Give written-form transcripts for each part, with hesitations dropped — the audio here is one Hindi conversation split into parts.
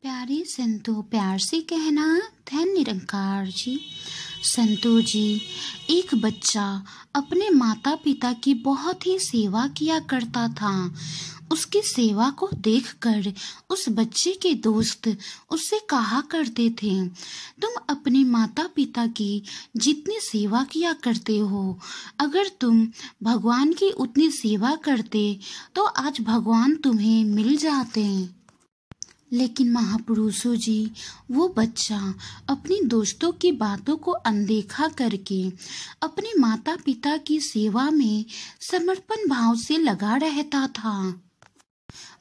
प्यारे संतो, प्यार से कहना धन निरंकार जी। संतो जी, एक बच्चा अपने माता पिता की बहुत ही सेवा किया करता था। उसकी सेवा को देखकर उस बच्चे के दोस्त उससे कहा करते थे, तुम अपने माता पिता की जितनी सेवा किया करते हो, अगर तुम भगवान की उतनी सेवा करते तो आज भगवान तुम्हें मिल जाते। लेकिन महापुरुषों जी, वो बच्चा अपनी दोस्तों की बातों को अनदेखा करके अपने माता पिता की सेवा में समर्पण भाव से लगा रहता था।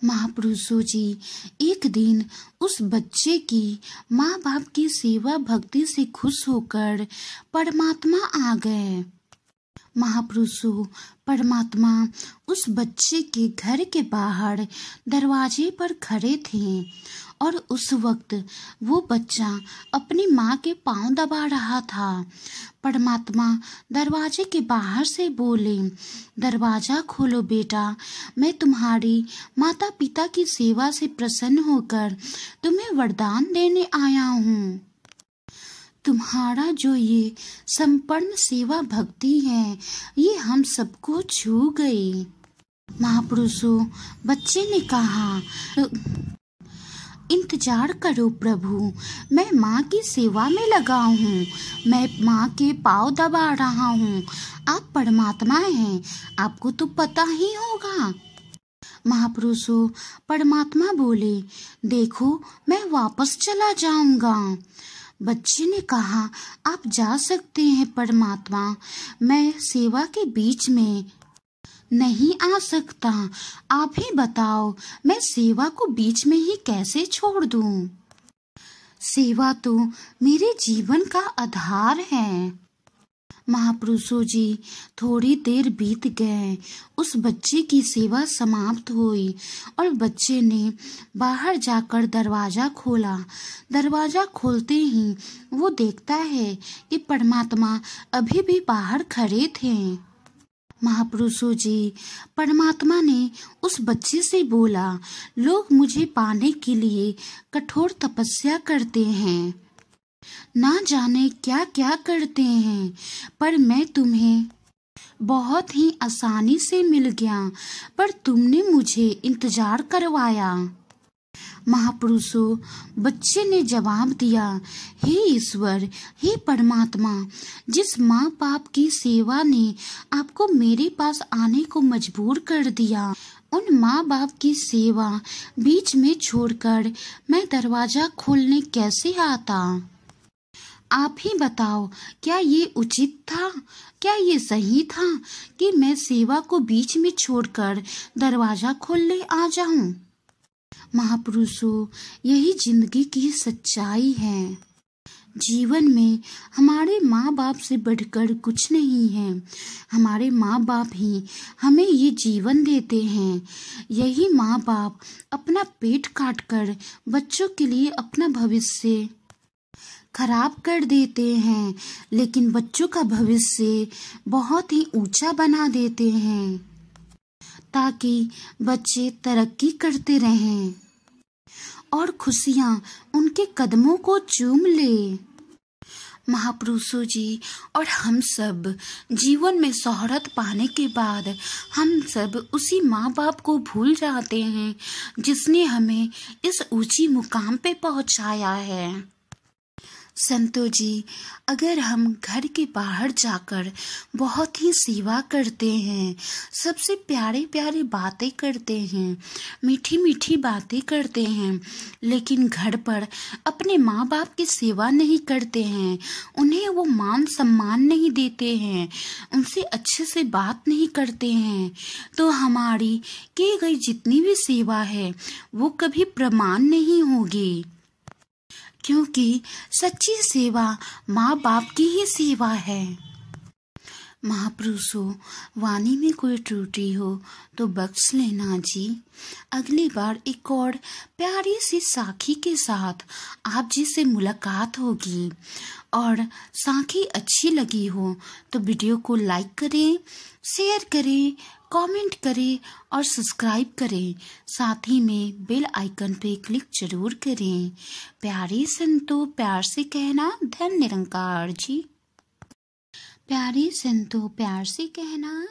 महापुरुषों जी, एक दिन उस बच्चे की माँ बाप की सेवा भक्ति से खुश होकर परमात्मा आ गए। महापुरुषों, परमात्मा उस बच्चे के घर के बाहर दरवाजे पर खड़े थे और उस वक्त वो बच्चा अपनी माँ के पांव दबा रहा था। परमात्मा दरवाजे के बाहर से बोले, दरवाजा खोलो बेटा, मैं तुम्हारी माता पिता की सेवा से प्रसन्न होकर तुम्हें वरदान देने आया हूँ। तुम्हारा जो ये संपूर्ण सेवा भक्ति है, ये हम सबको छू गई। महापुरुषों, बच्चे ने कहा, इंतजार करो प्रभु, मैं माँ की सेवा में लगा हूँ, मैं माँ के पाँव दबा रहा हूँ। आप परमात्मा हैं, आपको तो पता ही होगा। महापुरुषों, परमात्मा बोले, देखो मैं वापस चला जाऊंगा। बच्चे ने कहा, आप जा सकते हैं परमात्मा, मैं सेवा के बीच में नहीं आ सकता। आप ही बताओ, मैं सेवा को बीच में ही कैसे छोड़ दूं? सेवा तो मेरे जीवन का आधार है। महापुरुषों जी, थोड़ी देर बीत गए, उस बच्चे की सेवा समाप्त हुई और बच्चे ने बाहर जाकर दरवाजा खोला। दरवाजा खोलते ही वो देखता है कि परमात्मा अभी भी बाहर खड़े थे। महापुरुषों जी, परमात्मा ने उस बच्चे से बोला, लोग मुझे पाने के लिए कठोर तपस्या करते हैं, ना जाने क्या क्या करते हैं, पर मैं तुम्हें बहुत ही आसानी से मिल गया, पर तुमने मुझे इंतजार करवाया। महापुरुषों, बच्चे ने जवाब दिया, हे ईश्वर, हे परमात्मा, जिस माँ बाप की सेवा ने आपको मेरे पास आने को मजबूर कर दिया, उन माँ बाप की सेवा बीच में छोड़कर मैं दरवाजा खोलने कैसे आता? आप ही बताओ, क्या ये उचित था? क्या ये सही था कि मैं सेवा को बीच में छोड़कर दरवाजा खोलने आ जाऊं? महापुरुषों, यही जिंदगी की सच्चाई है। जीवन में हमारे माँ बाप से बढ़कर कुछ नहीं है। हमारे माँ बाप ही हमें ये जीवन देते हैं। यही माँ बाप अपना पेट काटकर बच्चों के लिए अपना भविष्य खराब कर देते हैं, लेकिन बच्चों का भविष्य बहुत ही ऊंचा बना देते हैं ताकि बच्चे तरक्की करते रहें और खुशियां उनके कदमों को चूम ले। महापुरुषों जी, और हम सब जीवन में शोहरत पाने के बाद हम सब उसी माँ बाप को भूल जाते हैं जिसने हमें इस ऊंची मुकाम पे पहुंचाया है। संतो जी, अगर हम घर के बाहर जाकर बहुत ही सेवा करते हैं, सबसे प्यारे प्यारे बातें करते हैं, मीठी मीठी बातें करते हैं, लेकिन घर पर अपने माँ बाप की सेवा नहीं करते हैं, उन्हें वो मान सम्मान नहीं देते हैं, उनसे अच्छे से बात नहीं करते हैं, तो हमारी की गई जितनी भी सेवा है वो कभी प्रमाण नहीं होगी, क्योंकि सच्ची सेवा माँ बाप की ही सेवा है। महापुरुषों, वाणी में कोई त्रुटि हो तो बख्श लेना जी। अगली बार एक और प्यारी सी साखी के साथ आप जी से मुलाकात होगी, और साखी अच्छी लगी हो तो वीडियो को लाइक करें, शेयर करें, कमेंट करें और सब्सक्राइब करें। साथ ही में बेल आइकन पे क्लिक जरूर करें। प्यारे संतों, प्यार से कहना धन निरंकार जी। प्यारे संतों, प्यार से कहना